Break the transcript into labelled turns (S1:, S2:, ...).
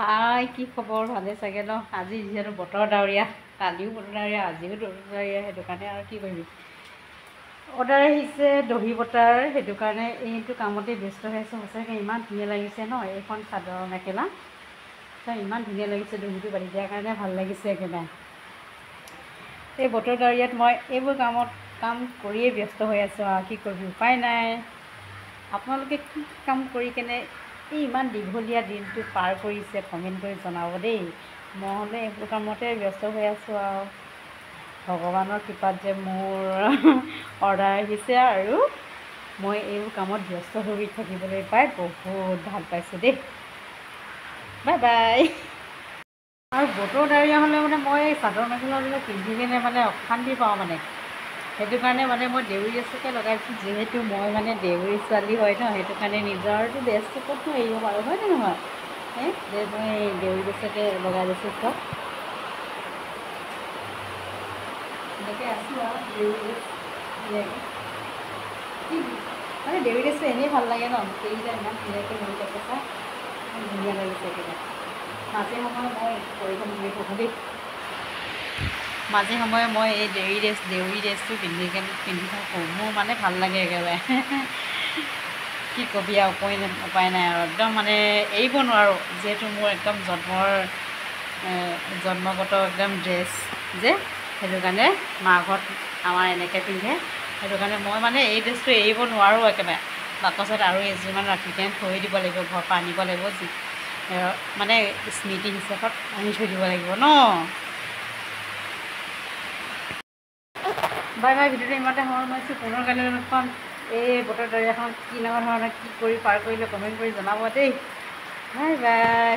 S1: হাই কি খবৰ ভালে চাগে ন আজি যিহেতু বতৰ ডাৱৰীয়া কালিও বতৰ ডাৱৰীয়া আজিও বতৰ ডাৱৰীয়া সেইটো কাৰণে আৰু কি কৰিবি অৰ্ডাৰ আহিছে দহি বটাৰ সেইটো কাৰণে এইটো কামতে ব্যস্ত হৈ আছোঁ সঁচাকৈ ইমান ধুনীয়া লাগিছে ন এইখন চাদৰ মেখেলা ইমান ধুনীয়া লাগিছে দহিটো বান্ধি দিয়াৰ কাৰণে ভাল লাগিছে একেবাৰে এই বতৰ ডাৱৰীয়াত মই এইবোৰ কাম কৰিয়ে ব্যস্ত হৈ আছোঁ আৰু কি কৰিবি উপায় নাই আপোনালোকে কি কাম কৰি কেনে এই ইমান দীঘলীয়া দিনটো পাৰ কৰিছে কমেণ্ট কৰি জনাব দেই মই হ'লে এইবোৰ কামতে ব্যস্ত হৈ আছোঁ আৰু ভগৱানৰ কৃপাত যে মোৰ অৰ্ডাৰ আহিছে আৰু মই এইবোৰ কামত ব্যস্ত হৈ থাকিবলৈ পাই বহুত ভাল পাইছোঁ দেই বাই বাই আৰু বতৰ ডাৱৰীয়া হ'লে মানে মই চাদৰ মেখেলাবিলাক পিন্ধি কিনে মানে অশান্তি পাওঁ মানে সেইটো কাৰণে মানে মই দেউৰী ড্ৰেছকে লগাইছোঁ যিহেতু মই মানে দেউৰী ছোৱালী হয় ন সেইটো কাৰণে নিজৰটো ড্ৰেছটো ক'তনো এৰিব পাৰোঁ হয় নে নহয় যে মই দেউৰী ড্ৰেছকে লগাই লৈছোঁ চব এনেকৈ আছোঁ আৰু দেউৰী ড্ৰেছ মানে দেউৰী ড্ৰেছটো এনেই ভাল লাগে ন গোটেইকেইটা ইমান ধুনীয়াকৈ হৈ থাকে চা ধুনীয়া লাগিছে কিবা মাজে সময়ে মই পৰিধান কৰি থাকোঁ দেই মাজে সময়ে মই এই দেউৰী ড্ৰেছটো পিন্ধি থাকোঁ মোৰ মানে ভাল লাগে একেবাৰে কি কবি আৰু উপায় নাই আৰু একদম মানে এৰিব নোৱাৰোঁ যিহেতু মোৰ একদম জন্মগত একদম ড্ৰেছ যে সেইটো কাৰণে মাঘত আমাৰ এনেকৈ পিন্ধে সেইটো কাৰণে মই মানে এই ড্ৰেছটো এৰিব নোৱাৰোঁ একেবাৰে তাৰপাছত আৰু এযোৰমান ৰাখি কেনে থৈ দিব লাগিব ঘৰৰ পৰা আনিব লাগিব মানে স্মৃতি হিচাপত আনি থৈ দিব লাগিব ন বাই বাই ভিডিঅ'টো ইমানতে সামৰণি পুনৰ কাইলৈ এখন এই বতৰ ডাৱৰীয়াখন কি ধৰণৰ কি কৰি পাৰ কৰিলে কমেণ্ট কৰি জনাব দেই বাই বাই